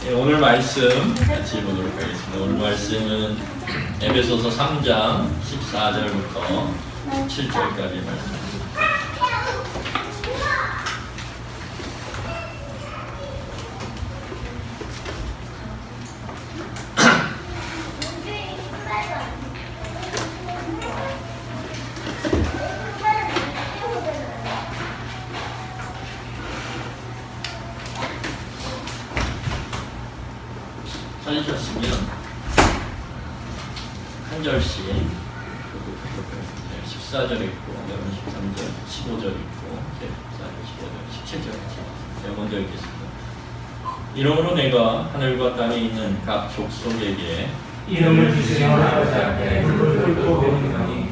예, 오늘 말씀 같이 보도록 하겠습니다. 오늘 말씀은 에베소서 3장 14절부터 17절까지 말씀입니다. 찾으셨으면 한 절씩 14절 있고 13절, 15절 있고 14절, 15절, 17절 제가 먼저 읽겠습니다. 이러므로 내가 하늘과 땅에 있는 각 족속에게 이름을 주시며 하나님 앞에 불을 끓고 배우니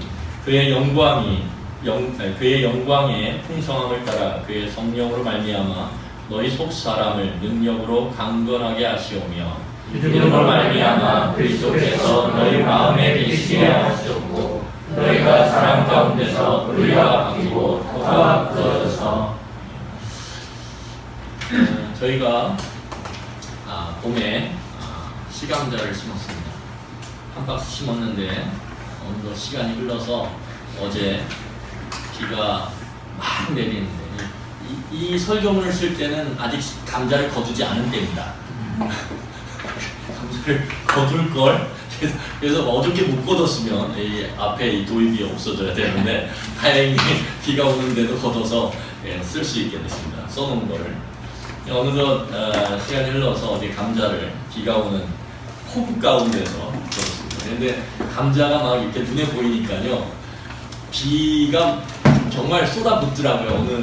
그의 영광의 풍성함을 따라 그의 성령으로 말미암아 너희 속 사람을 능력으로 강건하게 하시오며 믿음으로 말미암아 그리스도께서 너희 마음에 계시게 하셨고 너희가 사랑 가운데서 의와 바뀌고 도가 굳어져서 저희가 봄에 시감자를 심었습니다. 한 박스 심었는데 어느덧 시간이 흘러서 어제 비가 막 내리는데 이 설교문을 쓸 때는 아직 감자를 거두지 않은 때입니다. 감자를 거둘 걸 그래서 어저께 못 거뒀으면 이 앞에 이 도입이 없어져야 되는데 다행히 비가 오는데도 걷어서 쓸 수 있게 됐습니다. 써놓은 거를 어느덧 시간이 흘러서 어제 감자를 비가 오는 폭우 가운데서 거뒀습니다. 근데 감자가 막 이렇게 눈에 보이니까요 비가 정말 쏟아붓더라고요. 어느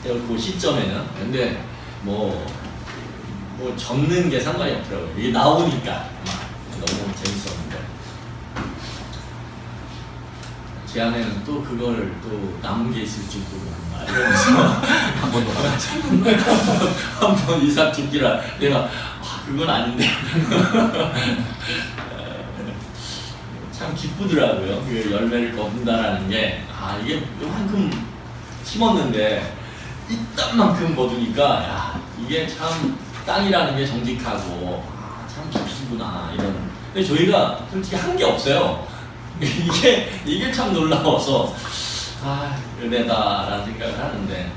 그 시점에는. 근데 뭐 접는 게 상관이 없더라고요. 이게 나오니까 너무 재밌었는데 제 안에는 또 그걸 또 남은 게 있을 줄도 이러면서 한번 이삭 죽기라 내가 그건 아닌데 참 기쁘더라고요. 그 열매를 거둔다라는 게 이게 요만큼 심었는데 이딴만큼 거두니까 이게 참 땅이라는 게 정직하고 참 기쁘구나 이런. 근데 저희가 솔직히 한 게 없어요. 이게 참 놀라워서 은혜다라는 생각을 하는데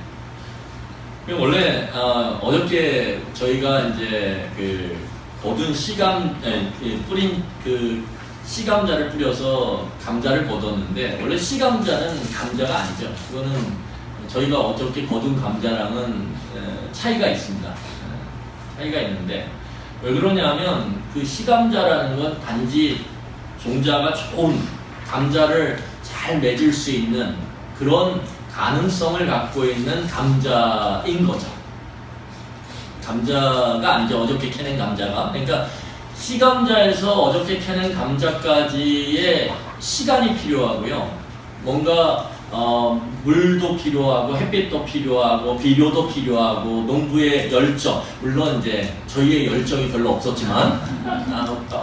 원래 어저께 저희가 이제 그 거둔 뿌린 그 시감자를 뿌려서 감자를 거뒀는데 원래 시감자는 감자가 아니죠. 그거는 저희가 어저께 거둔 감자랑은 차이가 있습니다. 차이가 있는데 왜 그러냐면 그 시감자라는 건 단지 종자가 좋은 감자를 잘 맺을 수 있는 그런 가능성을 갖고 있는 감자인 거죠. 감자가 아니죠. 어저께 캐낸 감자가. 그러니까 시감자에서 어저께 캐낸 감자까지의 시간이 필요하고요. 뭔가 물도 필요하고 햇빛도 필요하고 비료도 필요하고 농부의 열정, 물론 이제 저희의 열정이 별로 없었지만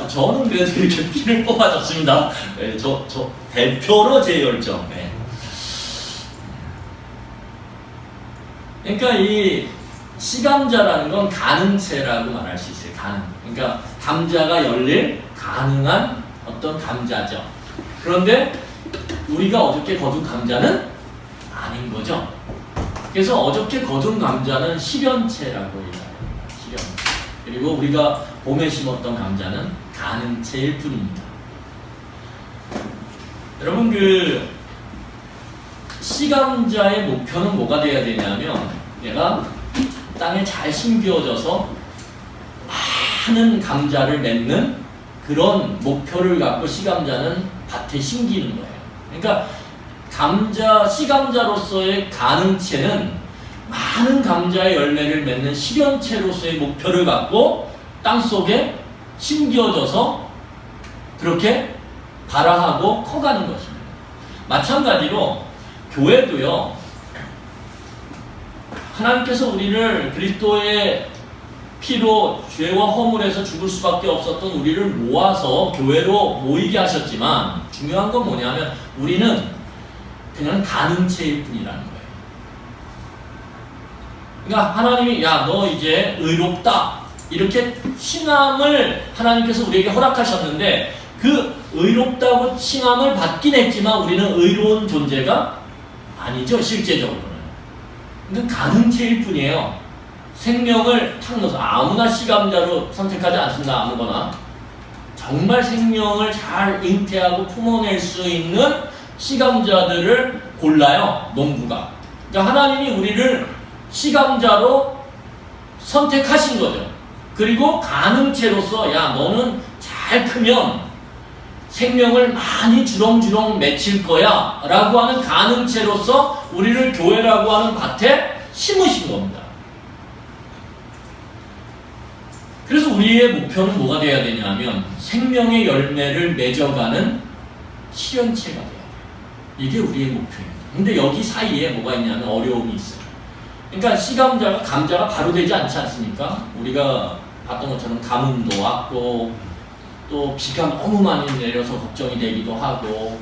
저는 그래도 이렇게 피를 뽑아줬습니다. 네, 저 대표로 제 열정. 네. 그러니까 이 시감자라는 건 가능체라고 말할 수 있어요. 그러니까 감자가 열릴 가능한 어떤 감자죠. 그런데 우리가 어저께 거둔 감자는 아닌 거죠. 그래서 어저께 거둔 감자는 실현체라고 얘기합니다. 실현체. 그리고 우리가 봄에 심었던 감자는 가능체일 뿐입니다. 여러분 그 시감자의 목표는 뭐가 돼야 되냐면 얘가 땅에 잘 심겨져서 많은 감자를 맺는 그런 목표를 갖고 시감자는 밭에 심기는 거예요. 그러니까 시감자로서의 가능체는 많은 감자의 열매를 맺는 실현체로서의 목표를 갖고 땅속에 심겨져서 그렇게 발화하고 커가는 것입니다. 마찬가지로 교회도요. 하나님께서 우리를 그리스도의 피로 죄와 허물에서 죽을 수밖에 없었던 우리를 모아서 교회로 모이게 하셨지만 중요한 건 뭐냐면 우리는 그냥 가능체일 뿐이라는 거예요. 그러니까 하나님이 야 너 이제 의롭다 이렇게 칭함을 하나님께서 우리에게 허락하셨는데 그 의롭다고 칭함을 받긴 했지만 우리는 의로운 존재가 아니죠, 실제적으로는. 그러니까 가능체일 뿐이에요. 생명을 탁 넣어서 아무나 시감자로 선택하지 않습니다. 아무거나. 정말 생명을 잘 잉태하고 품어낼 수 있는 시감자들을 골라요, 농부가. 그러니까 하나님이 우리를 시감자로 선택하신 거죠. 그리고 가능체로서 야 너는 잘 크면 생명을 많이 주렁주렁 맺힐 거야 라고 하는 가능체로서 우리를 교회라고 하는 밭에 심으신 겁니다. 그래서 우리의 목표는 뭐가 돼야 되냐면 생명의 열매를 맺어가는 실현체가 돼야 돼요. 이게 우리의 목표입니다. 근데 여기 사이에 뭐가 있냐면 어려움이 있어요. 그러니까 시감자가 감자가 바로 되지 않지 않습니까? 우리가 봤던 것처럼 가뭄도 왔고 또 비가 너무 많이 내려서 걱정이 되기도 하고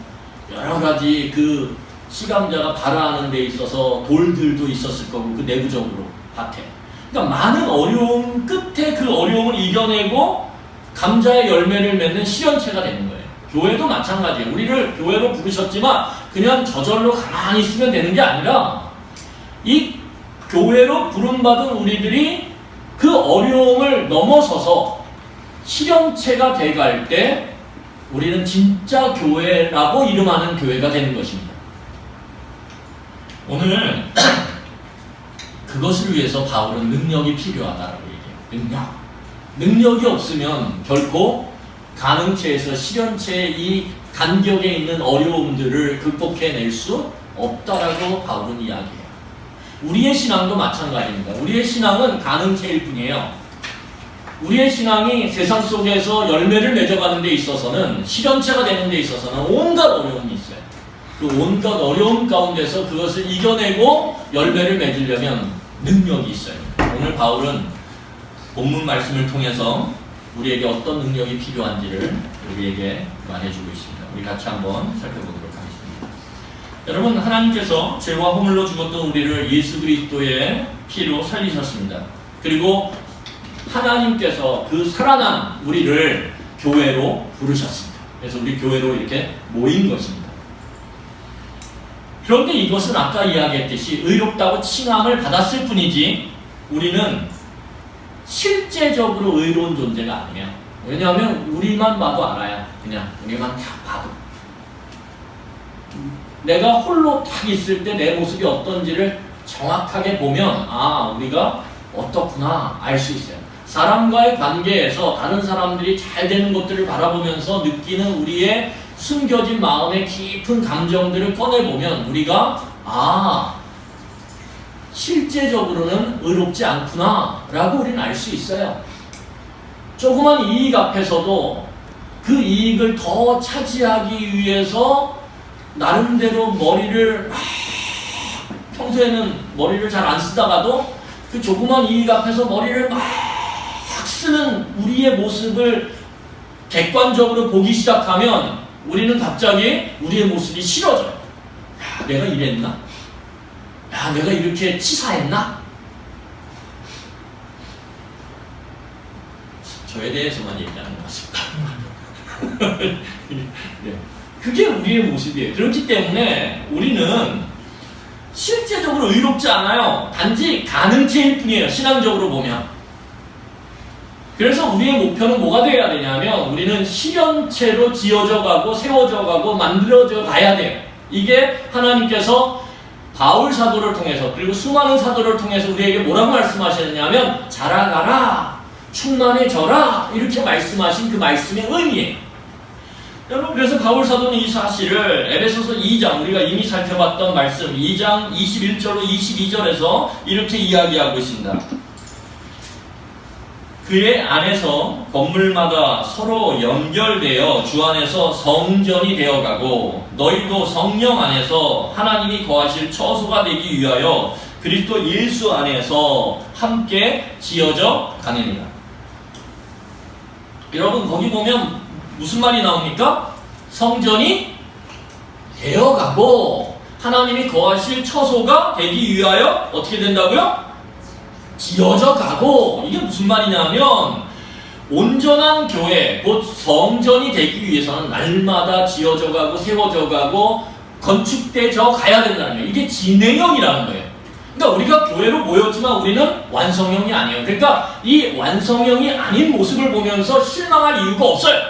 여러 가지 그 시감자가 발화하는 데 있어서 돌들도 있었을 거고 그 내부적으로 밭에. 그러니까 많은 어려움 끝에 그 어려움을 이겨내고 감자의 열매를 맺는 실현체가 되는 거예요. 교회도 마찬가지예요. 우리를 교회로 부르셨지만 그냥 저절로 가만히 있으면 되는 게 아니라 이 교회로 부름받은 우리들이 그 어려움을 넘어서서 실현체가 돼갈 때 우리는 진짜 교회라고 이름하는 교회가 되는 것입니다. 오늘 그것을 위해서 바울은 능력이 필요하다라고 얘기해요. 능력이 없으면 결코 가능체에서 실현체의 이 간격에 있는 어려움들을 극복해낼 수 없다라고 바울은 이야기해요. 우리의 신앙도 마찬가지입니다. 우리의 신앙은 가능체일 뿐이에요. 우리의 신앙이 세상 속에서 열매를 맺어가는 데 있어서는 실현체가 되는 데 있어서는 온갖 어려움이 있어요. 그 온갖 어려움 가운데서 그것을 이겨내고 열매를 맺으려면 능력이 있어요. 오늘 바울은 본문 말씀을 통해서 우리에게 어떤 능력이 필요한지를 우리에게 말해주고 있습니다. 우리 같이 한번 살펴보도록 하겠습니다. 여러분, 하나님께서 죄와 허물로 죽었던 우리를 예수 그리스도의 피로 살리셨습니다. 그리고 하나님께서 그 살아난 우리를 교회로 부르셨습니다. 그래서 우리 교회로 이렇게 모인 것입니다. 그런데 이것은 아까 이야기했듯이 의롭다고 칭함을 받았을 뿐이지 우리는 실제적으로 의로운 존재가 아니에요. 왜냐하면 우리만 봐도 알아요. 그냥 우리만 딱 봐도. 내가 홀로 딱 있을 때 내 모습이 어떤지를 정확하게 보면 아, 우리가 어떻구나 알 수 있어요. 사람과의 관계에서 다른 사람들이 잘 되는 것들을 바라보면서 느끼는 우리의 숨겨진 마음의 깊은 감정들을 꺼내보면 우리가 아, 실제적으로는 의롭지 않구나 라고 우리는 알 수 있어요. 조그만 이익 앞에서도 그 이익을 더 차지하기 위해서 나름대로 머리를 평소에는 머리를 잘 안 쓰다가도 그 조그만 이익 앞에서 머리를 막 쓰는 우리의 모습을 객관적으로 보기 시작하면 우리는 갑자기 우리의 모습이 싫어져요. 야, 내가 이랬나? 야, 내가 이렇게 치사했나? 저에 대해서만 얘기하는 것 같습니다. 네. 그게 우리의 모습이에요. 그렇기 때문에 우리는 실제적으로 의롭지 않아요. 단지 가능체일 뿐이에요. 신앙적으로 보면. 그래서 우리의 목표는 뭐가 되어야 되냐면 우리는 실현체로 지어져 가고 세워져 가고 만들어져 가야 돼요. 이게 하나님께서 바울 사도를 통해서 그리고 수많은 사도를 통해서 우리에게 뭐라고 말씀하셨냐면 자라가라, 충만해져라 이렇게 말씀하신 그 말씀의 의미예요. 여러분, 그래서 바울 사도는 이 사실을 에베소서 2장 우리가 이미 살펴봤던 말씀 2장 21절로 22절에서 이렇게 이야기하고 있습니다. 그의 안에서 건물마다 서로 연결되어 주 안에서 성전이 되어가고 너희도 성령 안에서 하나님이 거하실 처소가 되기 위하여 그리스도 예수 안에서 함께 지어져 가느니라. 여러분, 거기 보면 무슨 말이 나옵니까? 성전이 되어가고 하나님이 거하실 처소가 되기 위하여 어떻게 된다고요? 지어져 가고, 이게 무슨 말이냐면 온전한 교회, 곧 성전이 되기 위해서는 날마다 지어져 가고 세워져 가고 건축되져 가야 된다는 거예요. 이게 진행형이라는 거예요. 그러니까 우리가 교회로 모였지만 우리는 완성형이 아니에요. 그러니까 이 완성형이 아닌 모습을 보면서 실망할 이유가 없어요.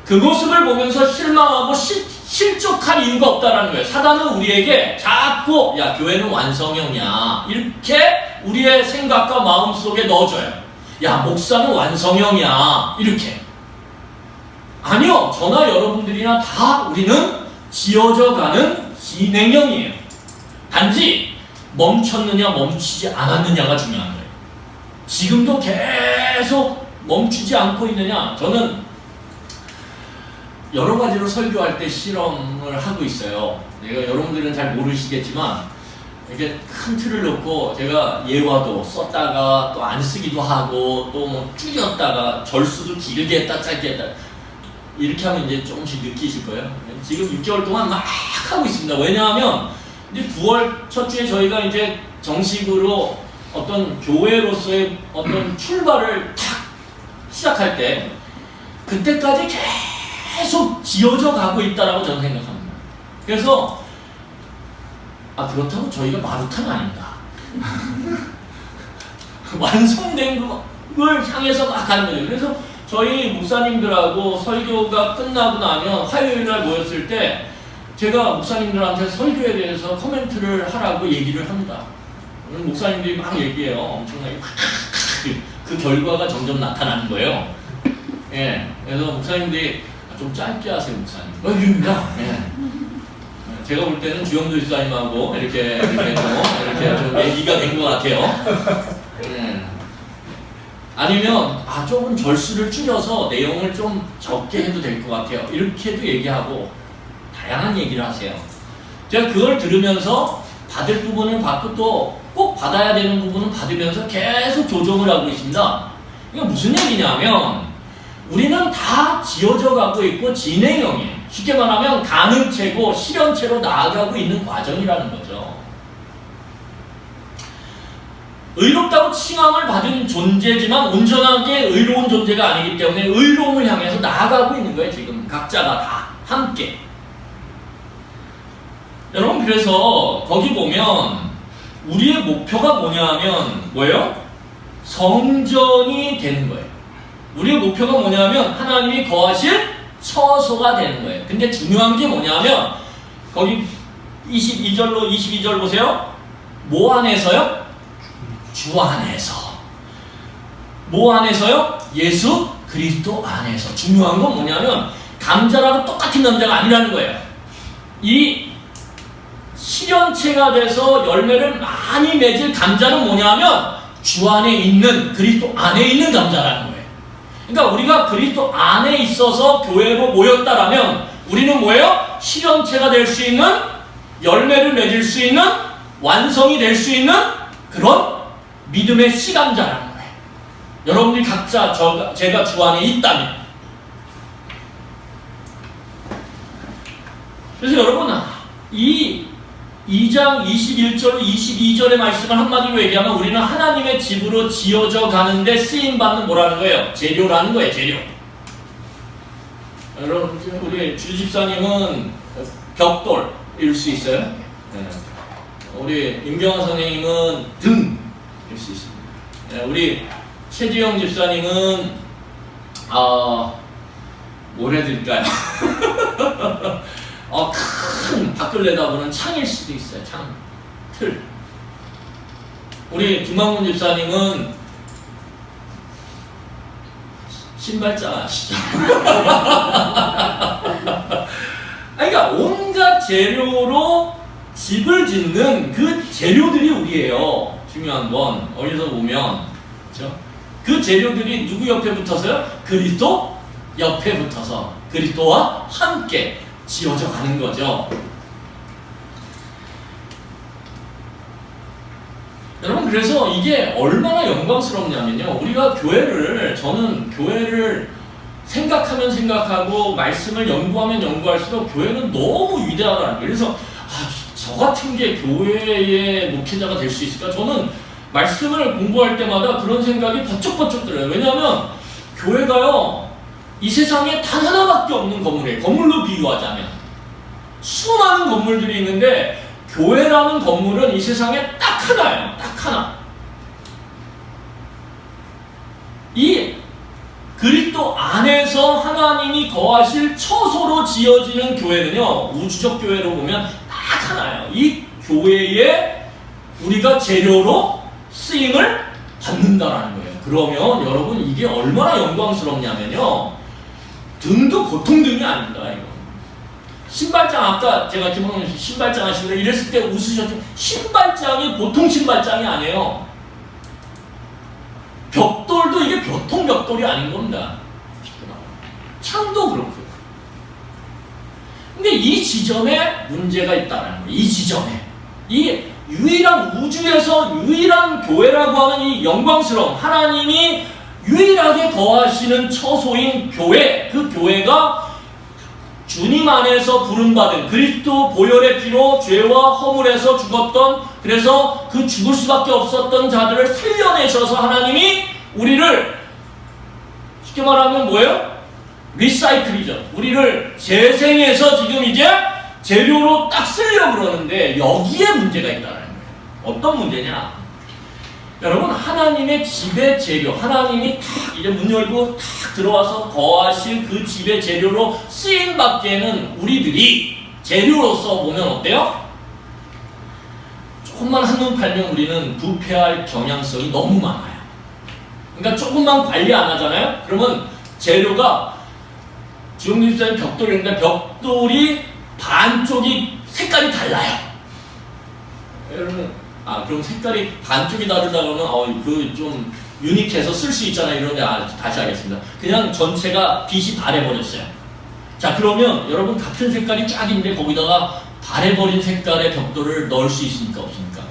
그 모습을 보면서 실망하고 실족할 이유가 없다는 거예요. 사단은 우리에게 자꾸 야 교회는 완성형이야 이렇게 우리의 생각과 마음 속에 넣어줘요. 야 목사는 완성형이야 이렇게. 아니요, 저나 여러분들이나 다 우리는 지어져가는 진행형이에요. 단지 멈췄느냐 멈추지 않았느냐가 중요한 거예요. 지금도 계속 멈추지 않고 있느냐. 저는 여러 가지로 설교할 때 실험을 하고 있어요. 여러분들은 잘 모르시겠지만 이렇게 큰 틀을 놓고 제가 예화도 썼다가 또 안 쓰기도 하고 또 뭐 줄였다가 절수도 길게 했다 짧게 했다 이렇게 하면 이제 조금씩 느끼실 거예요. 지금 6개월 동안 막 하고 있습니다. 왜냐하면 이제 9월 첫 주에 저희가 이제 정식으로 어떤 교회로서의 어떤 출발을 탁 시작할 때 그때까지 계속 지어져 가고 있다라고 저는 생각합니다. 그래서 그렇다고 저희가 마루타는 아닙니다. 완성된 걸 향해서 막 가는 거예요. 그래서 저희 목사님들하고 설교가 끝나고 나면 화요일날 모였을 때 제가 목사님들한테 설교에 대해서 코멘트를 하라고 얘기를 합니다. 목사님들이 막 얘기해요. 엄청나게 그 결과가 점점 나타나는 거예요. 예, 그래서 목사님들이 좀 짧게 하세요, 목사님. 예. 제가 볼 때는 주영도 집사님하고 이렇게 좀 얘기가 된 것 같아요. 예. 아니면 조금 절수를 줄여서 내용을 좀 적게 해도 될 것 같아요. 이렇게도 얘기하고 다양한 얘기를 하세요. 제가 그걸 들으면서 받을 부분을 받고 또 꼭 받아야 되는 부분은 받으면서 계속 조정을 하고 있습니다. 이게 무슨 얘기냐면 우리는 다 지어져 가고 있고 진행형이에요. 쉽게 말하면 가능체고 실현체로 나아가고 있는 과정이라는 거죠. 의롭다고 칭함을 받은 존재지만 온전하게 의로운 존재가 아니기 때문에 의로움을 향해서 나아가고 있는 거예요. 지금 각자가 다 함께. 여러분, 그래서 거기 보면 우리의 목표가 뭐냐 하면 뭐예요? 성전이 되는 거예요. 우리의 목표가 뭐냐 하면 하나님이 거하실 처소가 되는 거예요. 근데 중요한 게 뭐냐 하면 거기 22절 보세요. 뭐 안에서요? 주 안에서. 뭐 안에서요? 예수 그리스도 안에서. 중요한 건 뭐냐면 감자라고 똑같은 감자가 아니라는 거예요. 이 실현체가 돼서 열매를 많이 맺을 감자는 뭐냐면 주 안에 있는 그리스도 안에 있는 감자라는 거예요. 그러니까 우리가 그리스도 안에 있어서 교회로 모였다라면 우리는 뭐예요? 실현체가 될 수 있는, 열매를 맺을 수 있는, 완성이 될 수 있는 그런 믿음의 씨감자라는 거예요. 여러분들이 각자 제가 주 안에 있다면. 그래서 여러분, 이 2장 21절로 22절의 말씀을 한마디로 얘기하면 우리는 하나님의 집으로 지어져 가는데 쓰임받는 뭐라는 거예요? 재료라는 거예요. 재료. 여러분, 우리 주집사님은 벽돌일 수 있어요. 네. 우리 임경환 선생님은 등일 수 있습니다. 네. 우리 최지영 집사님은 뭘 해드릴까요? 큰 밖을 내다보는 창일 수도 있어요. 창, 틀. 우리 김만곤 집사님은 신발장 아시죠? 그러니까 온갖 재료로 집을 짓는 그 재료들이 우리예요. 중요한 건 어디서 보면, 그렇죠? 그 재료들이 누구 옆에 붙어서요? 그리스도 옆에 붙어서 그리스도와 함께 지어져 가는 거죠. 여러분, 그래서 이게 얼마나 영광스럽냐면요. 우리가 저는 교회를 생각하면 생각하고 말씀을 연구하면 연구할수록 교회는 너무 위대하다는 거예요. 그래서 저 같은 게 교회의 목회자가 될 수 있을까? 저는 말씀을 공부할 때마다 그런 생각이 번쩍번쩍 들어요. 왜냐하면 교회가요, 이 세상에 단 하나밖에 없는 건물이에요. 건물로 비유하자면 수많은 건물들이 있는데 교회라는 건물은 이 세상에 딱 하나예요. 딱 하나. 이 그리스도 안에서 하나님이 거하실 처소로 지어지는 교회는요, 우주적 교회로 보면 딱 하나예요. 이 교회에 우리가 재료로 쓰임을 받는다라는 거예요. 그러면 여러분 이게 얼마나 영광스럽냐면요, 등도 보통 등이 아닙니다. 이거 신발장, 아까 제가 김홍민 씨 신발장 하시고 이랬을 때 웃으셨죠? 신발장이 보통 신발장이 아니에요. 벽돌도 이게 보통 벽돌이 아닌 겁니다. 창도 그렇고요. 근데 이 지점에 문제가 있다는 거예요. 이 지점에. 이 유일한 우주에서 유일한 교회라고 하는 이 영광스러운 하나님이 유일하게 거하시는 처소인 교회, 그 교회가 주님 안에서 부름받은 그리스도 보혈의 피로 죄와 허물에서 죽었던, 그래서 그 죽을 수밖에 없었던 자들을 살려내셔서 하나님이 우리를 쉽게 말하면 뭐예요? 리사이클이죠. 우리를 재생해서 지금 이제 재료로 딱 쓰려고 그러는데 여기에 문제가 있다는 거예요. 어떤 문제냐? 여러분, 하나님의 집의 재료, 하나님이 탁 이제 문 열고 탁 들어와서 거하실 그 집의 재료로 쓰임 받기에는 우리들이 재료로서 보면 어때요? 조금만 한눈 팔면 우리는 부패할 경향성이 너무 많아요. 그러니까 조금만 관리 안 하잖아요? 그러면 재료가 지금 집사님 벽돌인데 벽돌이 반쪽이 색깔이 달라요. 여러분, 그럼 색깔이 반쪽이 다르다 그러면 그 좀 유니크해서 쓸 수 있잖아요. 이런데 다시 하겠습니다. 그냥 전체가 빛이 바래버렸어요. 자, 그러면 여러분 같은 색깔이 쫙인데 거기다가 바래버린 색깔의 벽돌을 넣을 수 있습니까? 없습니까?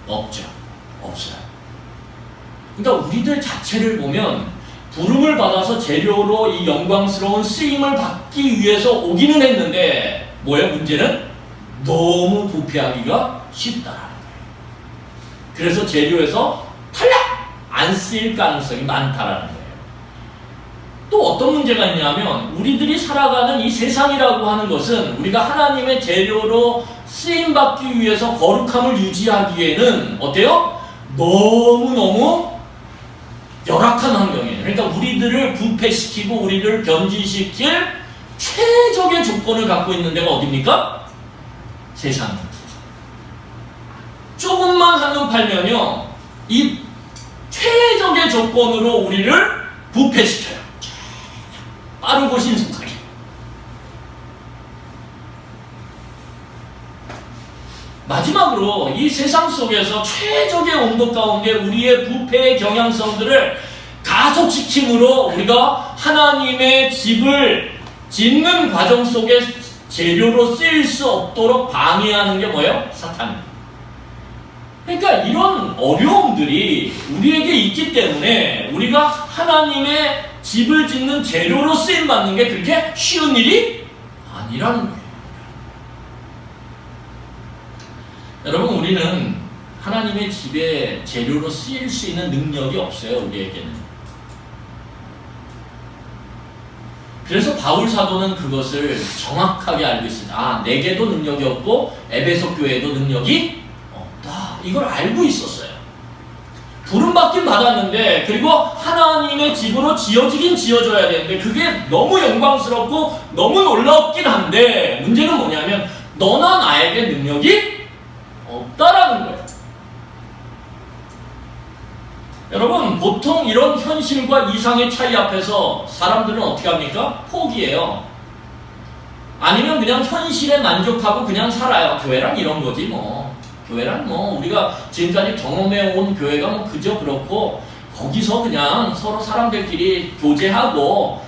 없죠. 없어요. 그러니까 우리들 자체를 보면 부름을 받아서 재료로 이 영광스러운 쓰임을 받기 위해서 오기는 했는데 뭐예요? 문제는 너무 부패하기가 쉽다라는 거예요. 그래서 재료에서 탈락! 안 쓰일 가능성이 많다라는 거예요. 또 어떤 문제가 있냐면 우리들이 살아가는 이 세상이라고 하는 것은 우리가 하나님의 재료로 쓰임받기 위해서 거룩함을 유지하기에는 어때요? 너무너무 열악한 환경이에요. 그러니까 우리들을 부패시키고 우리를 변질시킬 최적의 조건을 갖고 있는 데가 어디입니까? 세상입니다. 조금만 한눈 팔면요, 이 최적의 조건으로 우리를 부패시켜요. 빠르고 신속하게. 마지막으로 이 세상 속에서 최적의 온도 가운데 우리의 부패의 경향성들을 가속시킴으로 우리가 하나님의 집을 짓는 과정 속에 재료로 쓰일 수 없도록 방해하는 게 뭐예요? 사탄입니다. 그러니까 이런 어려움들이 우리에게 있기 때문에 우리가 하나님의 집을 짓는 재료로 쓰임받는 게 그렇게 쉬운 일이 아니라는 거예요. 여러분, 우리는 하나님의 집의 재료로 쓰일 수 있는 능력이 없어요, 우리에게는. 그래서 바울 사도는 그것을 정확하게 알고 있습니다. 내게도 능력이 없고 에베소 교회에도 능력이 없다. 이걸 알고 있었어요. 부름받긴 받았는데, 그리고 하나님의 집으로 지어지긴 지어져야 되는데 그게 너무 영광스럽고 너무 놀랍긴 한데 문제는 뭐냐면 너나 나에게 능력이 없다라는 거예요. 여러분, 보통 이런 현실과 이상의 차이 앞에서 사람들은 어떻게 합니까? 포기해요. 아니면 그냥 현실에 만족하고 그냥 살아요. 교회란 이런 거지 뭐. 교회란 뭐 우리가 지금까지 경험해온 교회가 뭐 그저 그렇고 거기서 그냥 서로 사람들끼리 교제하고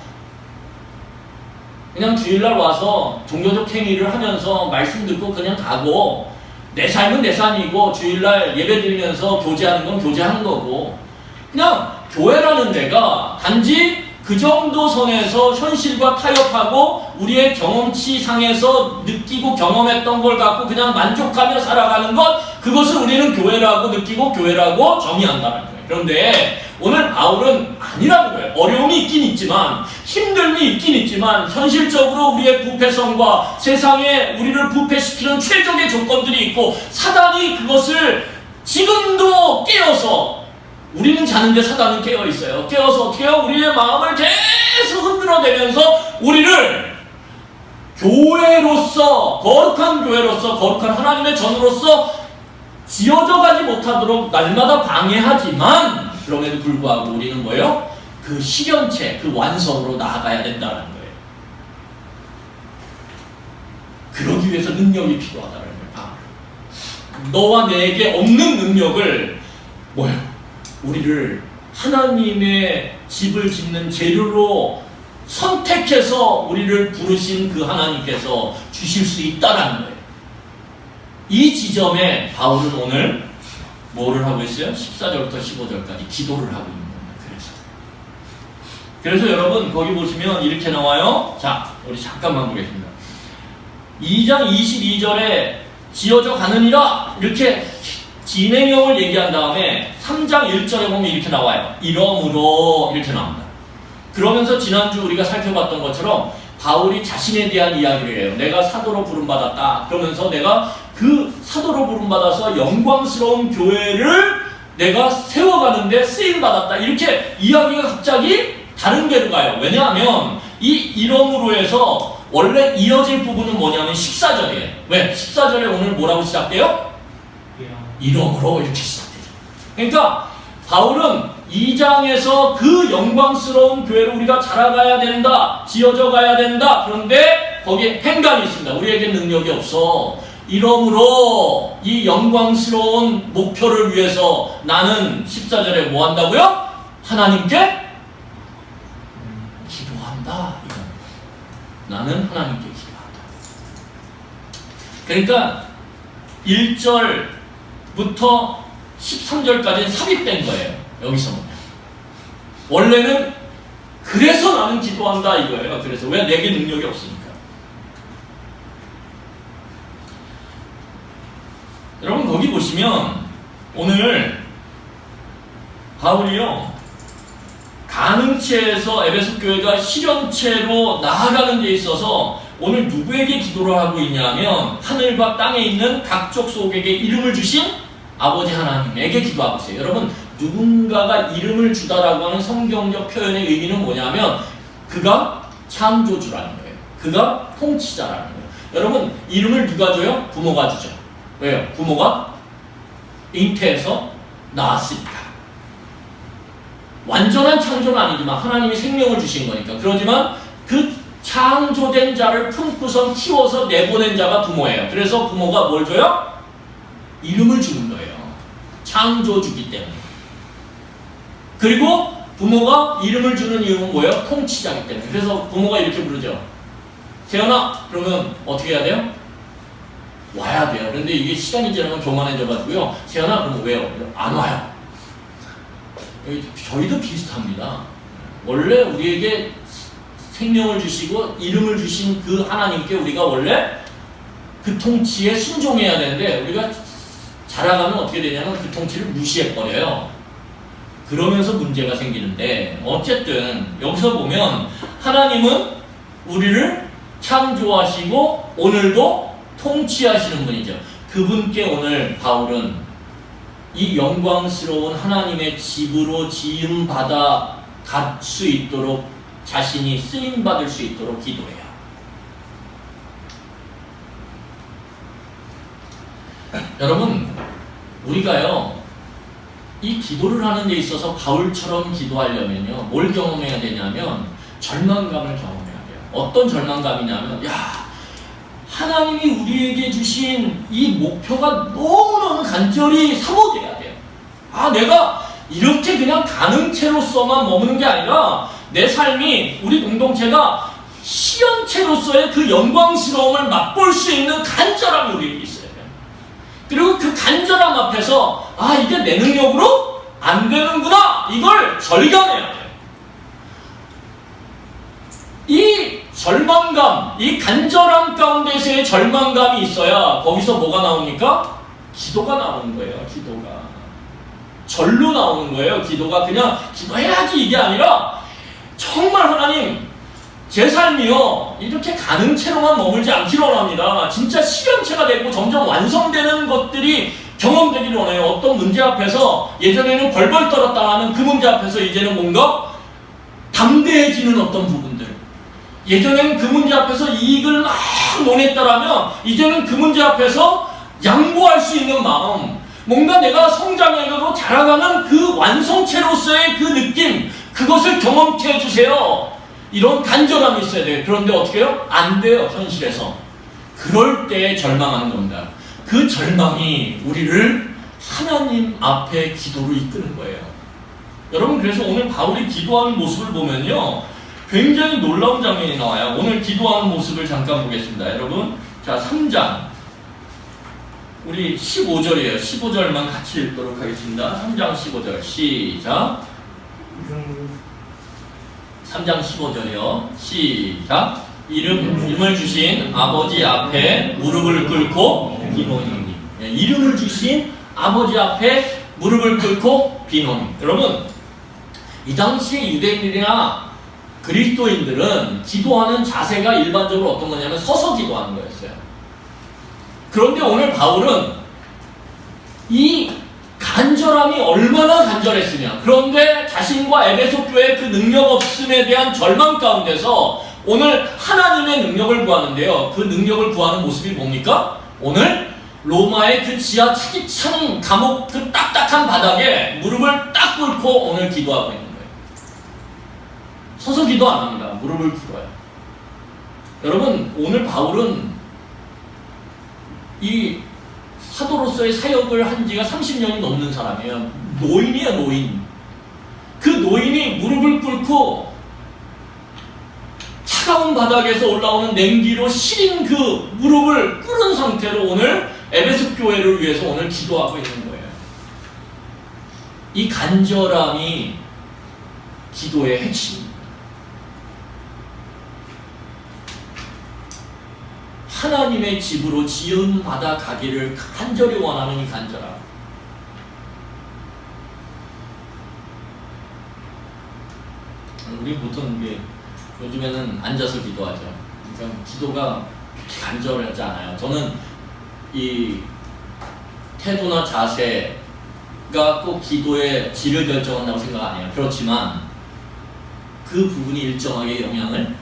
그냥 주일날 와서 종교적 행위를 하면서 말씀 듣고 그냥 가고, 내 삶은 내 삶이고 주일날 예배 드리면서 교제하는 건 교제하는 거고, 그냥 교회라는 데가 단지 그 정도 선에서 현실과 타협하고 우리의 경험치 상에서 느끼고 경험했던 걸 갖고 그냥 만족하며 살아가는 것, 그것을 우리는 교회라고 느끼고 교회라고 정의한다는 거예요. 그런데 오늘 바울은 아니라는 거예요. 어려움이 있긴 있지만, 힘듦이 있긴 있지만, 현실적으로 우리의 부패성과 세상에 우리를 부패시키는 최적의 조건들이 있고, 사단이 그것을 지금도 깨어서, 우리는 자는데 사단은 깨어 있어요. 깨어서 어떻게 해요? 우리의 마음을 계속 흔들어대면서 우리를 교회로서, 거룩한 교회로서, 거룩한 하나님의 전으로서 지어져 가지 못하도록 날마다 방해하지만, 그럼에도 불구하고 우리는 뭐예요? 그 실현체, 그 완성으로 나아가야 된다는 거예요. 그러기 위해서 능력이 필요하다는 거예요. 너와 내게 없는 능력을 뭐예요? 우리를 하나님의 집을 짓는 재료로 선택해서 우리를 부르신 그 하나님께서 주실 수 있다는 거예요. 이 지점에 바울은 오늘 뭐를 하고 있어요? 14절부터 15절까지 기도를 하고 있는 겁니다. 그래서 여러분 거기 보시면 이렇게 나와요. 자, 우리 잠깐만 보겠습니다. 2장 22절에 지어져 가느니라 이렇게 진행형을 얘기한 다음에 3장 1절에 보면 이렇게 나와요. 이러므로 이렇게 나옵니다. 그러면서 지난주 우리가 살펴봤던 것처럼 바울이 자신에 대한 이야기를 해요. 내가 사도로 부름받았다. 그러면서 내가 그 사도로 부름받아서 영광스러운 교회를 내가 세워가는데 쓰임받았다. 이렇게 이야기가 갑자기 다른 데로 가요. 왜냐하면 이 이러므로에서 원래 이어질 부분은 뭐냐면 14절이에요. 왜? 14절에 오늘 뭐라고 시작돼요? 이러므로 이렇게 시작되죠. 그러니까 바울은 2장에서 그 영광스러운 교회를 우리가 자라가야 된다, 지어져 가야 된다. 그런데 거기에 행간이 있습니다. 우리에게 능력이 없어. 이러므로 이 영광스러운 목표를 위해서 나는 14절에 뭐 한다고요? 하나님께 기도한다. 나는 하나님께 기도한다. 그러니까 1절부터 13절까지는 삽입된 거예요. 여기서 보면 원래는 그래서 나는 기도한다 이거예요. 그래서 왜? 내게 능력이 없으니까. 여러분 거기 보시면 오늘 바울이요 가능체에서 에베소 교회가 실현체로 나아가는 데 있어서 오늘 누구에게 기도를 하고 있냐면 하늘과 땅에 있는 각 족속에게 이름을 주신 아버지 하나님에게 기도하고 있어요. 여러분 누군가가 이름을 주다라고 하는 성경적 표현의 의미는 뭐냐면 그가 창조주라는 거예요. 그가 통치자라는 거예요. 여러분 이름을 누가 줘요? 부모가 주죠. 왜요? 부모가 잉태해서 낳았으니까. 완전한 창조는 아니지만 하나님이 생명을 주신 거니까. 그러지만 그 창조된 자를 품고선 키워서 내보낸 자가 부모예요. 그래서 부모가 뭘 줘요? 이름을 주는 거예요. 창조주기 때문에. 그리고 부모가 이름을 주는 이유는 뭐예요? 통치자기 때문에. 그래서 부모가 이렇게 부르죠. 세연아, 그러면 어떻게 해야 돼요? 와야 돼요. 그런데 이게 시간이 지나면 교만해져가지고요. 세연아, 그럼 왜요? 안 와요. 저희도 비슷합니다. 원래 우리에게 생명을 주시고 이름을 주신 그 하나님께 우리가 원래 그 통치에 순종해야 되는데 우리가 자라가면 어떻게 되냐면 그 통치를 무시해버려요. 그러면서 문제가 생기는데 어쨌든 여기서 보면 하나님은 우리를 창조하시고 오늘도 통치하시는 분이죠. 그분께 오늘 바울은 이 영광스러운 하나님의 집으로 지음받아 갈 수 있도록 자신이 쓰임받을 수 있도록 기도해요. 여러분 우리가요 이 기도를 하는 데 있어서 바울처럼 기도하려면요 뭘 경험해야 되냐면 절망감을 경험해야 돼요. 어떤 절망감이냐면 야 하나님이 우리에게 주신 이 목표가 너무너무 간절히 사모돼야 돼요. 아 내가 이렇게 그냥 가능체로서만 머무는 게 아니라 내 삶이 우리 공동체가 실현체로서의 그 영광스러움을 맛볼 수 있는 간절함이 우리에게 있어요. 그리고 그 간절함 앞에서 아 이게 내 능력으로 안 되는구나 이걸 절감해야 돼요. 이 절망감, 이 간절함 가운데서의 절망감이 있어야 거기서 뭐가 나옵니까? 기도가 나오는 거예요. 기도가 절로 나오는 거예요. 기도가 그냥 기도해야지 이게 아니라 정말 하나님 제 삶이요 이렇게 가는 채로만 머물지 않기를 원합니다. 진짜 실현체가 되고 점점 완성되는 것들이 경험되기를 원해요. 어떤 문제 앞에서 예전에는 벌벌 떨었다 하는 그 문제 앞에서 이제는 뭔가 담대해지는 어떤 부분들, 예전에는 그 문제 앞에서 이익을 막 논했다라면 이제는 그 문제 앞에서 양보할 수 있는 마음, 뭔가 내가 성장해가고 자라가는 그 완성체로서의 그 느낌, 그것을 경험케 해주세요. 이런 간절함이 있어야 돼요. 그런데 어떻게 해요? 안 돼요, 현실에서. 그럴 때 절망하는 겁니다. 그 절망이 우리를 하나님 앞에 기도로 이끄는 거예요. 여러분, 그래서 오늘 바울이 기도하는 모습을 보면요 굉장히 놀라운 장면이 나와요. 오늘 기도하는 모습을 잠깐 보겠습니다. 여러분, 자 3장 우리 15절이에요. 15절만 같이 읽도록 하겠습니다. 3장 15절 시작. 3장 15절이요. 시작. 이름을 주신 아버지 앞에 무릎을 꿇고 비노니. 이름을 주신 아버지 앞에 무릎을 꿇고 비노니. 여러분, 이 당시에 유대인들이나 그리스도인들은 기도하는 자세가 일반적으로 어떤 거냐면 서서 기도하는 거였어요. 그런데 오늘 바울은 이 간절함이 얼마나 간절했으냐, 그런데 자신과 에베소 교회의 그 능력 없음에 대한 절망 가운데서 오늘 하나님의 능력을 구하는데요, 그 능력을 구하는 모습이 뭡니까? 오늘 로마의 그 지하 차디찬 감옥 그 딱딱한 바닥에 무릎을 딱 꿇고 오늘 기도하고 있는 거예요. 서서 기도 안 합니다. 무릎을 꿇어요. 여러분, 오늘 바울은 이 사도로서의 사역을 한 지가 30년이 넘는 사람이에요. 노인이에요, 노인. 그 노인이 무릎을 꿇고 차가운 바닥에서 올라오는 냉기로 시린 그 무릎을 꿇은 상태로 오늘 에베소 교회를 위해서 오늘 기도하고 있는 거예요. 이 간절함이 기도의 핵심입니다. 하나님의 집으로 지음받아 가기를 간절히 원하는 이 간절함. 우리 보통 이게 요즘에는 앉아서 기도하죠. 그러니까 기도가 그렇게 간절하지 않아요. 저는 이 태도나 자세가 꼭 기도의 질을 결정한다고 생각 안 해요. 그렇지만 그 부분이 일정하게 영향을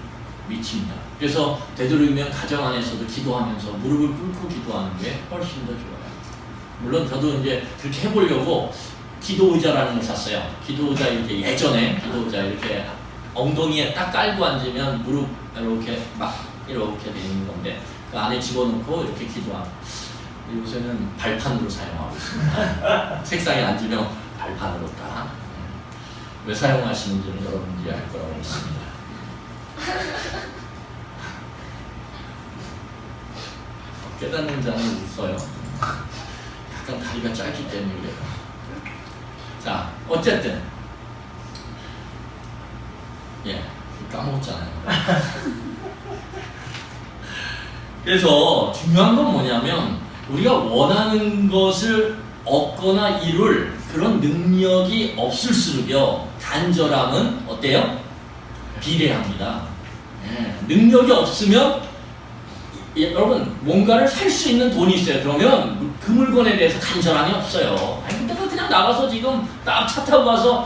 미칩니다. 그래서 되도록이면 가정 안에서도 기도하면서 무릎을 꿇고 기도하는 게 훨씬 더 좋아요. 물론 저도 이제 그렇게 해보려고 기도 의자라는 걸 샀어요. 기도 의자, 이제 예전에 기도 의자 이렇게 엉덩이에 딱 깔고 앉으면 무릎 이렇게 막 이렇게 돼 있는 건데 그 안에 집어넣고 이렇게 기도하고, 요새는 발판으로 사용하고 있습니다. 책상에 앉으면 발판으로 딱. 왜 사용하시는지는 여러분들이 알 거라고 믿습니다. 깨닫는 자는 웃어요. 약간 다리가 짧기 때문에 그래요. 자, 어쨌든 까먹었잖아요. 그래서 중요한 건 뭐냐면 우리가 원하는 것을 얻거나 이룰 그런 능력이 없을수록요 간절함은 어때요? 비례합니다. 능력이 없으면 여러분, 뭔가를 살 수 있는 돈이 있어요. 그러면 그 물건에 대해서 간절함이 없어요. 아니, 내가 그냥 나가서 지금 딱 차 타고 가서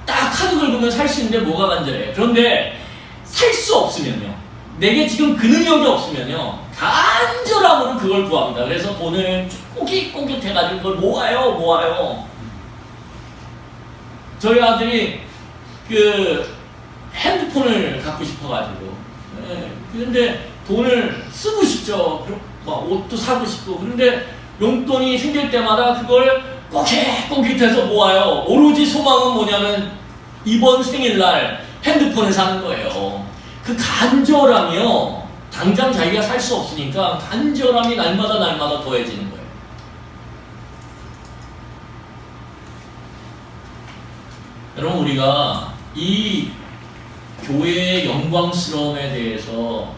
딱 카드 긁으면 살 수 있는데 뭐가 간절해. 그런데 살 수 없으면요, 내게 지금 그 능력이 없으면요 간절함으로 그걸 구합니다. 그래서 돈을 꼬깃꼬깃 해가지고 그걸 모아요. 저희 아들이 그 핸드폰을 갖고 싶어가지고, 그런데 돈을 쓰고 싶죠. 막 옷도 사고 싶고. 그런데 용돈이 생길 때마다 그걸 꼬깃꼬깃해서 모아요. 오로지 소망은 뭐냐면 이번 생일날 핸드폰을 사는 거예요. 그 간절함이요, 당장 자기가 살 수 없으니까 간절함이 날마다 더해지는 거예요. 여러분, 우리가 이 교회의 영광스러움에 대해서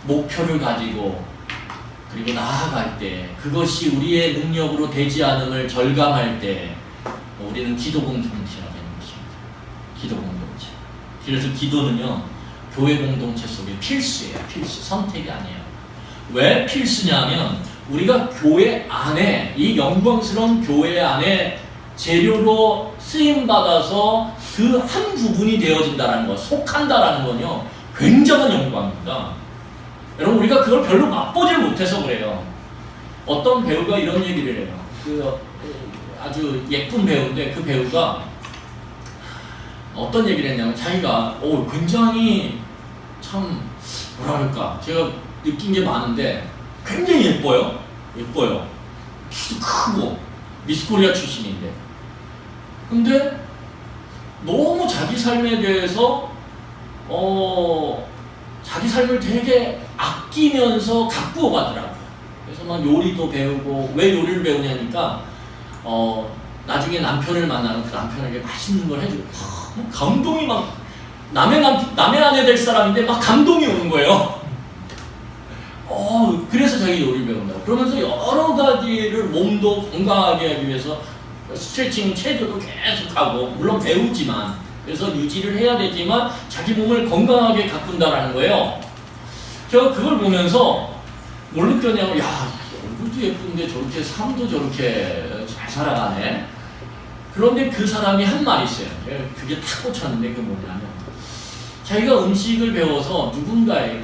목표를 가지고 그리고 나아갈 때 그것이 우리의 능력으로 되지 않음을 절감할 때 우리는 기도 공동체가 되는 것입니다. 기도 공동체. 그래서 기도는요 교회 공동체 속에 필수예요. 필수. 선택이 아니에요. 왜 필수냐면 우리가 교회 안에 이 영광스러운 교회 안에 재료로 쓰임받아서 그 한 부분이 되어진다는 것, 속한다라는 건요 굉장한 영광입니다. 여러분 우리가 그걸 별로 맛보질 못해서 그래요. 어떤 배우가 이런 얘기를 해요. 그 아주 예쁜 배우인데 그 배우가 어떤 얘기를 했냐면 자기가 굉장히 참 뭐라 그럴까 제가 느낀 게 많은데 굉장히 예뻐요. 키도 크고 미스코리아 출신인데 근데 너무 자기 삶에 대해서 자기 삶을 되게 아끼면서 가꾸어 가더라고요. 그래서 막 요리도 배우고 왜 요리를 배우냐니까 나중에 남편을 만나면 그 남편에게 맛있는 걸 해주고 감동이 막 남의 아내 될 사람인데 막 감동이 오는 거예요. 그래서 자기 요리를 배운다고. 그러면서 여러 가지를 몸도 건강하게 하기 위해서 스트레칭, 체조도 계속 하고 물론 배우지만 그래서 유지를 해야 되지만 자기 몸을 건강하게 가꾼다라는 거예요. 제가 그걸 보면서 뭘 느꼈냐면 야 얼굴도 예쁜데 저렇게 삶도 저렇게 잘 살아가네. 그런데 그 사람이 한 말이 있어요. 그게 탁 꽂혔는데 그게 뭐냐면 자기가 음식을 배워서 누군가의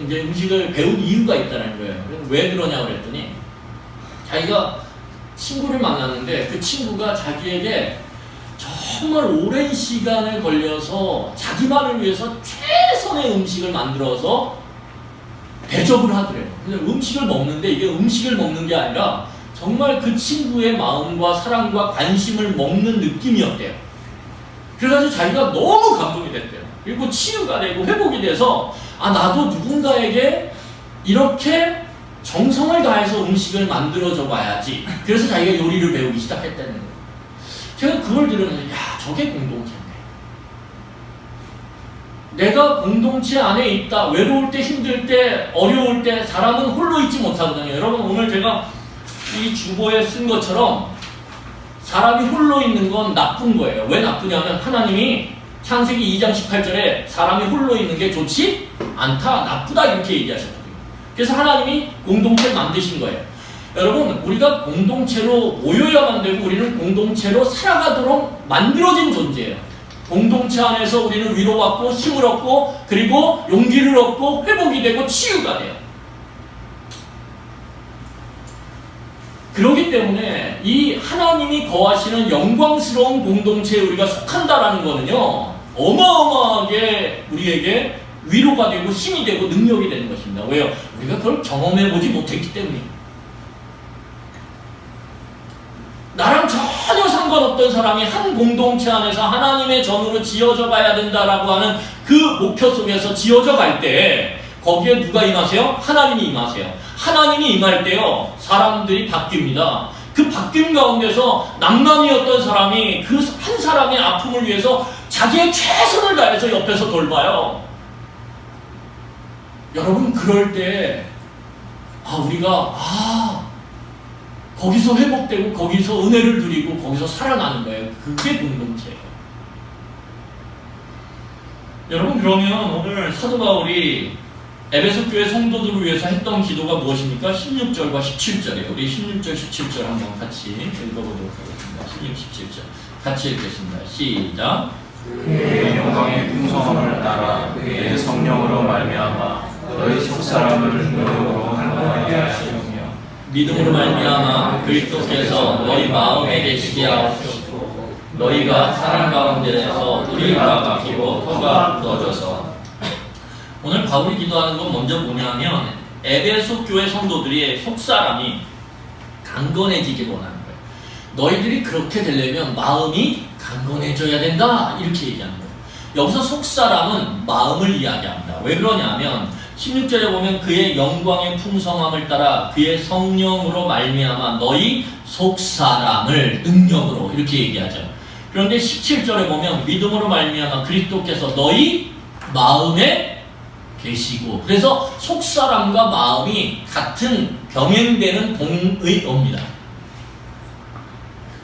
이제 음식을 배운 이유가 있다는 거예요. 왜 그러냐고 그랬더니 자기가 친구를 만났는데 그 친구가 자기에게 정말 오랜 시간을 걸려서 자기만을 위해서 최선의 음식을 만들어서 대접을 하더래요. 근데 음식을 먹는데 이게 음식을 먹는 게 아니라 정말 그 친구의 마음과 사랑과 관심을 먹는 느낌이었대요. 그래가지고 자기가 너무 감동이 됐대요. 그리고 치유가 되고 회복이 돼서 나도 누군가에게 이렇게 정성을 다해서 음식을 만들어줘 봐야지. 그래서 자기가 요리를 배우기 시작했다는 거예요. 제가 그걸 들으면서 저게 공동체인데. 내가 공동체 안에 있다. 외로울 때, 힘들 때, 어려울 때 사람은 홀로 있지 못하거든요. 여러분 오늘 제가 이 주보에 쓴 것처럼 사람이 홀로 있는 건 나쁜 거예요. 왜 나쁘냐면 하나님이 창세기 2장 18절에 사람이 홀로 있는 게 좋지 않다, 나쁘다 이렇게 얘기하셨거든요. 그래서 하나님이 공동체를 만드신 거예요. 여러분 우리가 공동체로 모여야만 되고 우리는 공동체로 살아가도록 만들어진 존재예요. 공동체 안에서 우리는 위로받고 힘을 얻고 그리고 용기를 얻고 회복이 되고 치유가 돼요. 그렇기 때문에 이 하나님이 거하시는 영광스러운 공동체에 우리가 속한다라는 거는요 어마어마하게 우리에게 위로가 되고 힘이 되고 능력이 되는 것입니다. 왜요? 우리가 그걸 경험해보지 못했기 때문입니다. 나랑 전혀 상관없던 사람이 한 공동체 안에서 하나님의 전으로 지어져 가야 된다라고 하는 그 목표 속에서 지어져 갈 때 거기에 누가 임하세요? 하나님이 임하세요. 하나님이 임할 때요 사람들이 바뀝니다. 그 바뀐 가운데서 낭만이었던 사람이 그 한 사람의 아픔을 위해서 자기의 최선을 다해서 옆에서 돌봐요. 여러분 그럴 때 우리가 거기서 회복되고 거기서 은혜를 누리고 거기서 살아나는 거예요. 그게 공동체예요. 여러분 그러면 오늘 사도 바울이 에베소 교회 성도들을 위해서 했던 기도가 무엇입니까? 16절과 17절이에요. 우리 16절, 17절 한번 같이 읽어보도록 하겠습니다. 16, 17절 같이 읽겠습니다. 시작. 그의 영광의 풍성함을 따라 그의 성령으로 말미암아 너희 속사람을 능력으로 강건하게 하시며 믿음으로 말미암아 그리스도께서 너희 마음에 계시게 하옵시고 너희가 사랑 가운데서 우리가 바뀌고 터가 굳어져서. 오늘 바울이 기도하는 건 먼저 뭐냐면 에베소 교회 성도들이 속사람이 강건해지기 원하는 거예요. 너희들이 그렇게 되려면 마음이 강건해져야 된다 이렇게 얘기하는 거예요. 여기서 속사람은 마음을 이야기합니다. 왜 그러냐면 16절에 보면 그의 영광의 풍성함을 따라 그의 성령으로 말미암아 너희 속사람을 능력으로 이렇게 얘기하죠. 그런데 17절에 보면 믿음으로 말미암아 그리스도께서 너희 마음에 계시고, 그래서 속사람과 마음이 같은 병행되는 동의어입니다.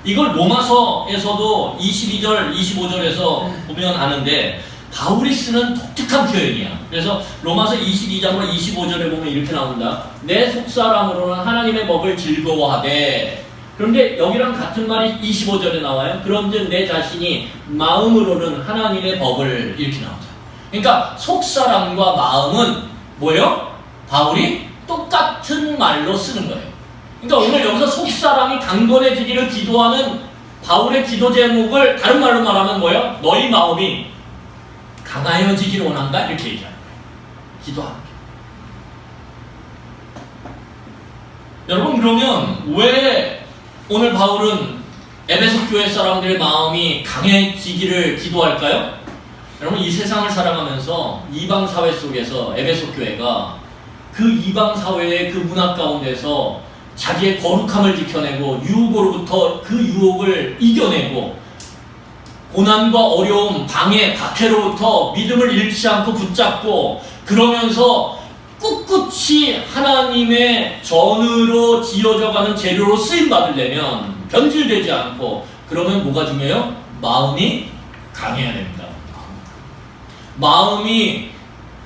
이걸 로마서에서도 22절, 25절에서 보면 아는데 바울이 쓰는 독특한 표현이야. 그래서 로마서 22장과 25절에 보면 이렇게 나온다. 내 속사람으로는 하나님의 법을 즐거워하되, 그런데 여기랑 같은 말이 25절에 나와요. 그런즉 내 자신이 마음으로는 하나님의 법을, 이렇게 나오죠. 그러니까 속사람과 마음은 뭐예요? 바울이 똑같은 말로 쓰는 거예요. 그러니까 오늘 여기서 속사람이 강건해지기를 기도하는 바울의 기도 제목을 다른 말로 말하면 뭐예요? 너희 마음이 강하여지기를 원한다, 이렇게 얘기하는 거예요. 기도하는 게. 여러분, 그러면 왜 오늘 바울은 에베소 교회 사람들의 마음이 강해지기를 기도할까요? 여러분, 이 세상을 살아가면서 이방 사회 속에서 에베소 교회가 그 이방 사회의 그 문화 가운데서 자기의 거룩함을 지켜내고 유혹으로부터 그 유혹을 이겨내고 고난과 어려움, 방해, 박해로부터 믿음을 잃지 않고 붙잡고, 그러면서 꿋꿋이 하나님의 전으로 지어져가는 재료로 쓰임받으려면 변질되지 않고, 그러면 뭐가 중요해요? 마음이 강해야 됩니다. 마음이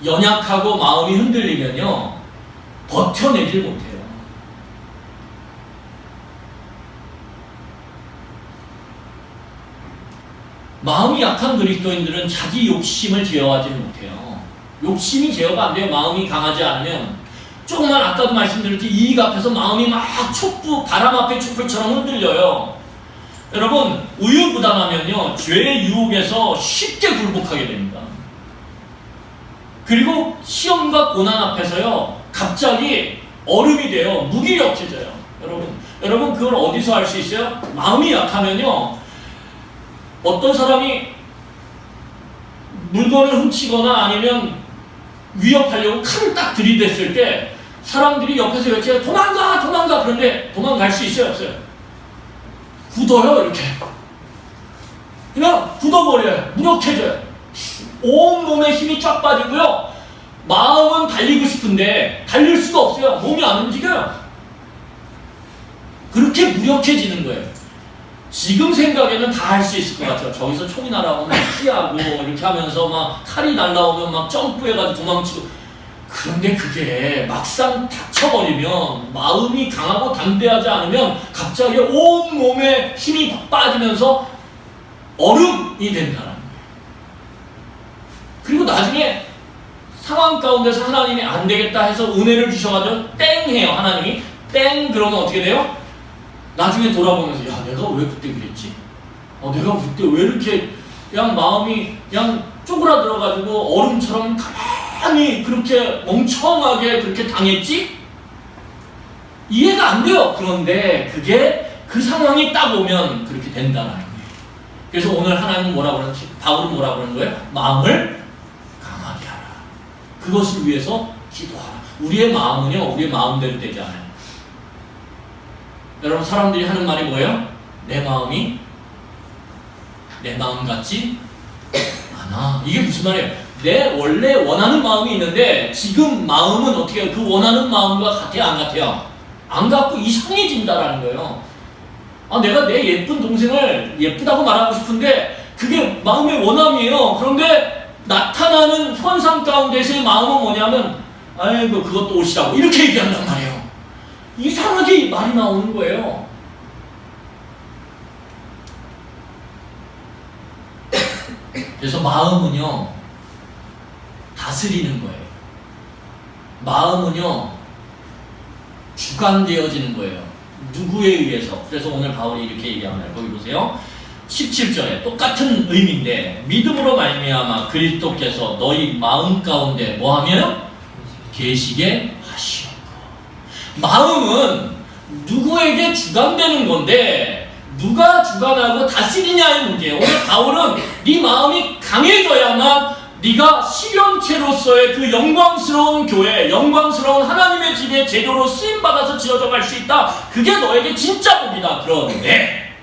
연약하고 마음이 흔들리면요, 버텨내질 못해요. 마음이 약한 그리스도인들은 자기 욕심을 제어하지 못해요. 욕심이 제어가 안 돼요. 마음이 강하지 않으면. 조금만 아까도 말씀드렸지, 이익 앞에서 마음이 막 촛불, 바람 앞에 촛불처럼 흔들려요. 여러분, 우유부단하면요, 죄의 유혹에서 쉽게 굴복하게 됩니다. 그리고 시험과 고난 앞에서요, 갑자기 얼음이 돼요. 무기력해져요. 여러분 그걸 어디서 알 수 있어요? 마음이 약하면요, 어떤 사람이 물건을 훔치거나 아니면 위협하려고 칼을 딱 들이댔을 때 사람들이 옆에서 외쳐요. 도망가! 도망가! 그런데 도망갈 수 있어요? 없어요? 굳어요, 이렇게. 그냥 굳어버려요. 무력해져요. 온몸에 힘이 쫙 빠지고요. 마음은 달리고 싶은데 달릴 수가 없어요. 몸이 안 움직여요. 그렇게 무력해지는 거예요. 지금 생각에는 다 할 수 있을 것 같아요. 저기서 총이 날아오면 피하고 이렇게 하면서 막 칼이 날아오면 막 점프해가지고 도망치고. 그런데 그게 막상 닥쳐버리면, 마음이 강하고 담대하지 않으면 갑자기 온몸에 힘이 빠지면서 얼음이 된다는 거예요. 그리고 나중에 상황 가운데서 하나님이 안 되겠다 해서 은혜를 주셔가지고 땡 해요. 하나님이 땡 그러면 어떻게 돼요? 나중에 돌아보면서, 야, 내가 왜 그때 그랬지? 내가 그때 왜 이렇게 그냥 마음이 그냥 쪼그라들어가지고 얼음처럼 가만히 그렇게 멍청하게 그렇게 당했지? 이해가 안 돼요. 그런데 그게 그 상황이 딱 오면 그렇게 된다는 거예요. 그래서 오늘 하나님 뭐라고 그러지? 바울은 뭐라고 그러는 거예요? 마음을 강하게 하라. 그것을 위해서 기도하라. 우리의 마음은요, 우리의 마음대로 되지 않아요. 여러분, 사람들이 하는 말이 뭐예요? 내 마음이 내 마음 같지 않아. 이게 무슨 말이에요? 내 원래 원하는 마음이 있는데 지금 마음은 어떻게 해요? 그 원하는 마음과 같아요? 안 같아요? 안 같고 이상해진다라는 거예요. 내가 내 예쁜 동생을 예쁘다고 말하고 싶은데 그게 마음의 원함이에요. 그런데 나타나는 현상 가운데서의 마음은 뭐냐면, 아이고 그것도 옷이라고 이렇게 얘기한단 말이에요. 이상하게 말이 나오는 거예요. 그래서 마음은요, 다스리는 거예요. 마음은요, 주관되어지는 거예요. 누구에 의해서. 그래서 오늘 바울이 이렇게 얘기합니다. 거기 보세요. 17절에 똑같은 의미인데, 믿음으로 말미암아 그리스도께서 너희 마음 가운데 뭐하면? 계시게 하시옵고. 마음은 누구에게 주관되는 건데 누가 주관하고 다스리냐의 문제예요. 오늘 바울은 네 마음이 강해져야만 네가 실현체로서의 그 영광스러운 교회, 영광스러운 하나님의 집의 제도로 쓰임받아서 지어져 갈 수 있다. 그게 너에게 진짜 복이다. 그런데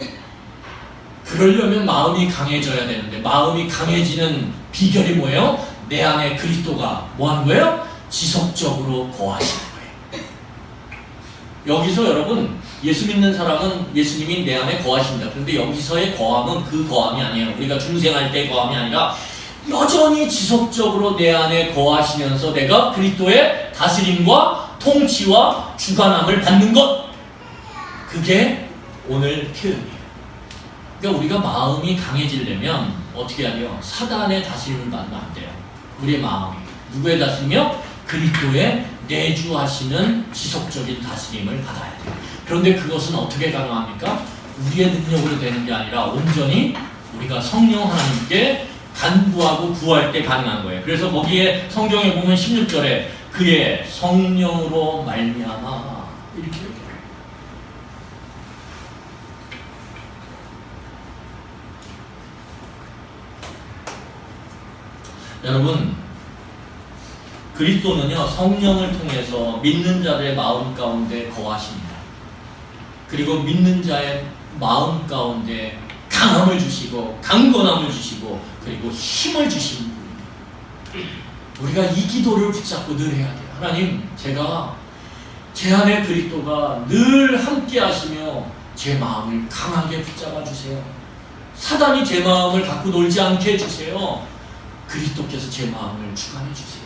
그러려면 마음이 강해져야 되는데 마음이 강해지는 비결이 뭐예요? 내 안에 그리스도가 뭐 하는 거예요? 지속적으로 거하시는 거예요. 여기서 여러분 예수 믿는 사람은 예수님이 내 안에 거하신다. 그런데 여기서의 거함은 그 거함이 아니에요. 우리가 중생할 때의 거함이 아니라 여전히 지속적으로 내 안에 거하시면서 내가 그리스도의 다스림과 통치와 주관함을 받는 것. 그게 오늘 표현이에요. 그러니까 우리가 마음이 강해지려면 어떻게 해야 돼요? 사단의 다스림을 받으면 안 돼요. 우리의 마음이. 누구의 다스림이요? 그리스도의 내주하시는 지속적인 다스림을 받아야 돼요. 그런데 그것은 어떻게 가능합니까? 우리의 능력으로 되는 게 아니라 온전히 우리가 성령 하나님께 간구하고 구할 때 가능한 거예요. 그래서 거기에 성경에 보면 16절에 그의 성령으로 말미암아 이렇게 얘기해요. 여러분, 그리스도는요 성령을 통해서 믿는 자들의 마음 가운데 거하십니다. 그리고 믿는 자의 마음 가운데 강함을 주시고 강건함을 주시고 그리고 힘을 주시는 분입니다. 우리가 이 기도를 붙잡고 늘 해야 돼요. 하나님, 제가 제 안에 그리스도가 늘 함께 하시며 제 마음을 강하게 붙잡아 주세요. 사단이 제 마음을 갖고 놀지 않게 해주세요. 그리스도께서 제 마음을 주관해 주세요.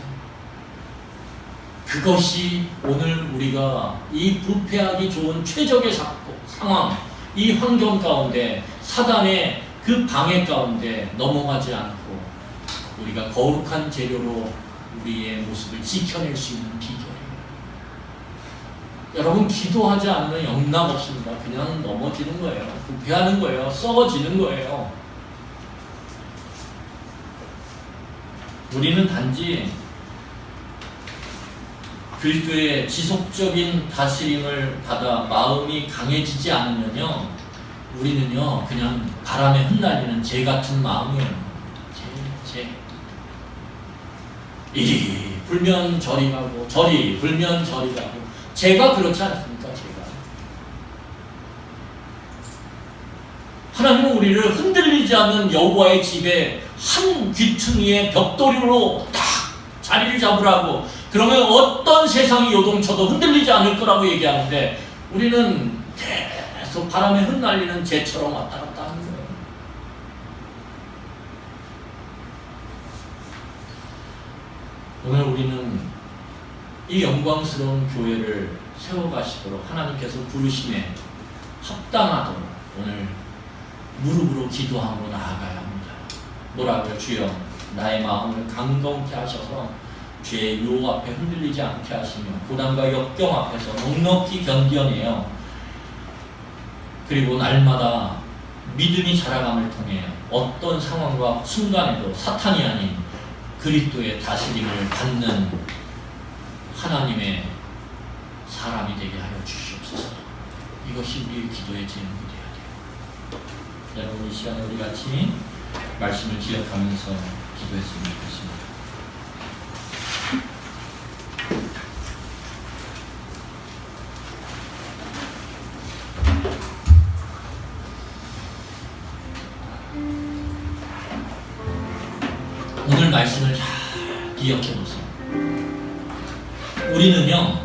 그것이 오늘 우리가 이 부패하기 좋은 최적의 상황, 이 환경 가운데 사단의 그 방해 가운데 넘어가지 않고 우리가 거룩한 재료로 우리의 모습을 지켜낼 수 있는 비결이에요. 여러분, 기도하지 않으면 영락 없습니다. 그냥 넘어지는 거예요. 부패하는 거예요. 썩어지는 거예요. 우리는 단지 그리스도의 지속적인 다스림을 받아 마음이 강해지지 않으면요, 우리는요 그냥 바람에 흩날리는 재 같은 마음이에요. 재. 이리 불면 저리 가고 저리 불면 저리 가고. 재가 그렇지 않습니까? 재가. 하나님은 우리를 흔들리지 않는 여호와의 집에 한 귀퉁이의 벽돌이로 딱 자리를 잡으라고, 그러면 어떤 세상이 요동쳐도 흔들리지 않을 거라고 얘기하는데 우리는 계속 바람에 흩날리는 재처럼 왔다 갔다 하는 거예요. 오늘 우리는 이 영광스러운 교회를 세워가시도록 하나님께서 부르심에 합당하도록 오늘 무릎으로 기도함으로 나아가야 합니다. 뭐라고요? 주여, 나의 마음을 강건케 하셔서 죄의 유혹 앞에 흔들리지 않게 하시며 고난과 역경 앞에서 넉넉히 견뎌내요. 그리고 날마다 믿음이 자라감을 통해 어떤 상황과 순간에도 사탄이 아닌 그리스도의 다스림을 받는 하나님의 사람이 되게 하여 주시옵소서. 이것이 우리의 기도의 제목이 되어야 돼요. 여러분, 이 시간에 우리 같이 말씀을 기억하면서 기도했으면 좋겠습니다. 오늘 말씀을 잘 기억해 보세요. 우리는요,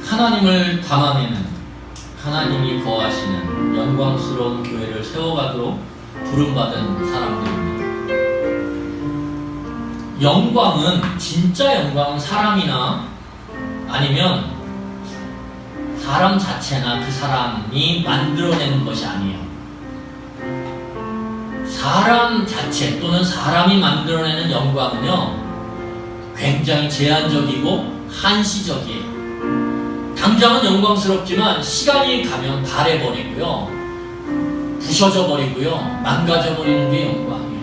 하나님을 담아내는, 하나님이 거하시는 영광스러운 교회를 세워가도록 부름받은 사람들입니다. 영광은, 진짜 영광은 사람이나 아니면 사람 자체나 그 사람이 만들어내는 것이 아니에요. 사람 자체 또는 사람이 만들어내는 영광은요 굉장히 제한적이고 한시적이에요. 당장은 영광스럽지만 시간이 가면 바래버리고요, 부셔져 버리고요, 망가져 버리는 게 영광이에요.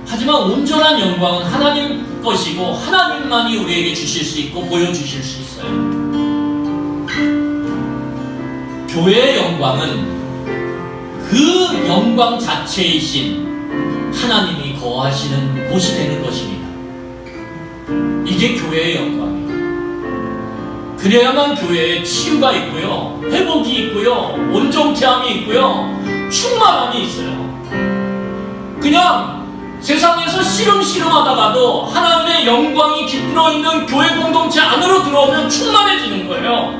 하지만 온전한 영광은 하나님 것이고 하나님만이 우리에게 주실 수 있고 보여주실 수 있어요. 교회의 영광은 그 영광 자체이신 하나님이 거하시는 곳이 되는 것입니다. 이게 교회의 영광이에요. 그 그래야만 교회에 치유가 있고요, 회복이 있고요, 온전케함이 있고요, 충만함이 있어요. 그냥 세상에서 씨름하다가도 하나님의 영광이 깃들어 있는 교회 공동체 안으로 들어오면 충만해지는 거예요.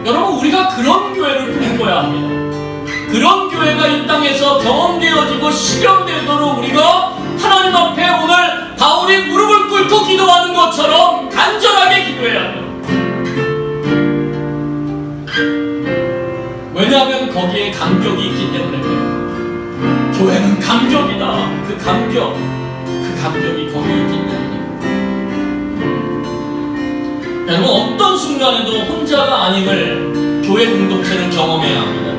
여러분, 우리가 그런 교회를 꿈꿔야 합니다. 그런 교회가 이 땅에서 경험되어지고 실현되도록 우리가 하나님 앞에 오늘 바울이 무릎을 꿇고 기도하는 것처럼 간절하게 기도해야 해요. 왜냐하면 거기에 감격이 있기 때문에 그래요. 교회는 감격이다. 그 감격이 거기에 있기 때문에. 여러분, 어떤 순간에도 혼자가 아님을 교회 공동체는 경험해야 합니다.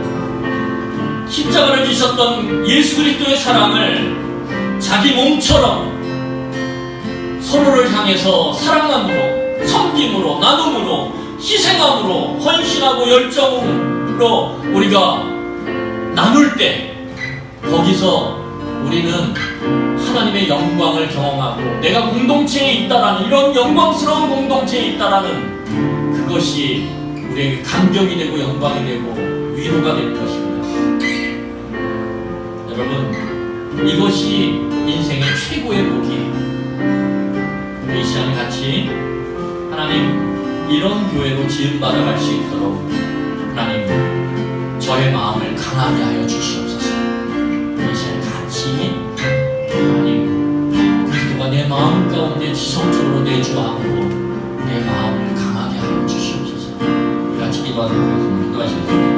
십자가를 지셨던 예수 그리스도의 사랑을 자기 몸처럼 서로를 향해서 사랑함으로, 섬김으로, 나눔으로, 희생함으로, 헌신하고 열정으로 우리가 나눌 때 거기서 우리는 하나님의 영광을 경험하고 내가 공동체에 있다라는, 이런 영광스러운 공동체에 있다라는 그것이 우리에게 감격이 되고 영광이 되고 위로가 될 것입니다. 여러분, 이것이 인생의 최고의 복이에요. 우리 이 시간에 같이 하나님, 이런 교회로 지음받아갈 수 있도록 하나님, 저의 마음을 강하게 하여 주시옵소서. 이 시간에 같이 하나님, 그리스도가 내 마음 가운데 지성적으로 내주함으로 내 마음을 강하게 하여 주시옵소서. 같이 기도하도록 하겠습니다. 기도하시겠습니다.